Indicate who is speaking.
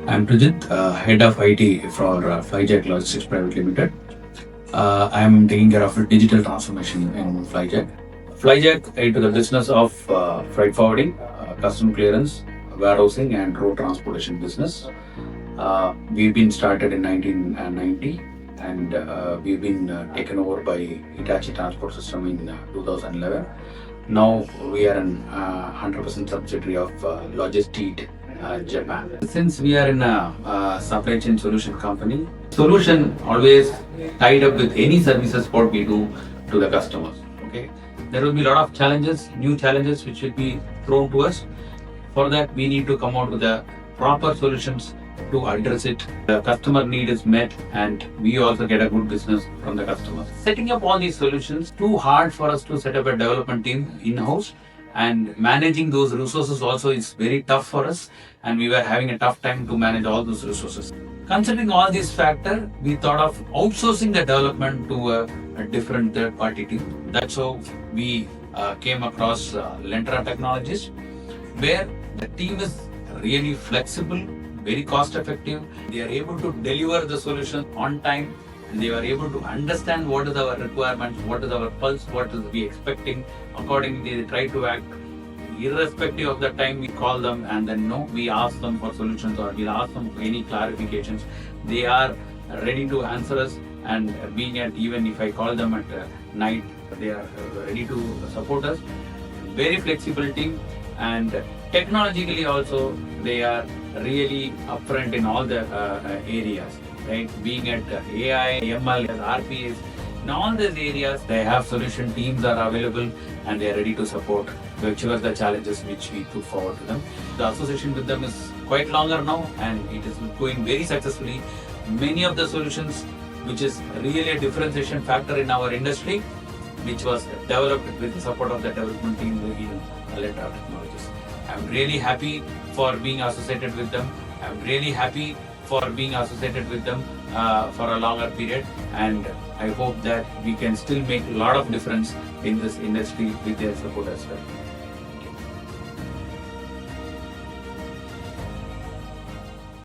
Speaker 1: I'm Prijith, Head of IT for Flyjac Logistics Private Limited. I'm taking care of digital transformation in Flyjac. Flyjac into the business of freight forwarding, custom clearance, warehousing, and road transportation business. We've been started in 1990, and we've been taken over by Hitachi Transport System in 2011. Now we are an 100% subsidiary of Logistics Japan. Since we are in a supply chain solution company, solution always tied up with any services what we do to the customers. Okay, there will be a lot of challenges, new challenges which will be thrown to us. For that, we need to come out with the proper solutions to address it. The customer need is met, and we also get a good business from the customers. Setting up all these solutions, too hard for us to set up a development team in-house, and managing those resources also is very tough for us, and we were having a tough time to manage all those resources. Considering all these factors, we thought of outsourcing the development to a different third-party team. That's how we came across Lentera Technologies, where the team is really flexible, very cost-effective. They are able to deliver the solution on time, and they are able to understand what is our requirements, what is our pulse, what is we expecting. Accordingly, they try to act. Irrespective of the time, we call them, and then we ask them for solutions, or we'll ask them for any clarifications. They are ready to answer us, and being at, even if I call them at night, they are ready to support us. Very flexible team, and technologically also they are really upfront in all the areas, right? Being at AI, ML, RPS, in all these areas, they have solution teams are available, and they are ready to support whichever the challenges which we put forward to them. The association with them is quite longer now, and it is going very successfully. Many of the solutions, which is really a differentiation factor in our industry, which was developed with the support of the development team in Lentera Technologies. I'm really happy for being associated with them. I'm really happy for being associated with them for a longer period, and I hope that we can still make a lot of difference in this industry with their support as well.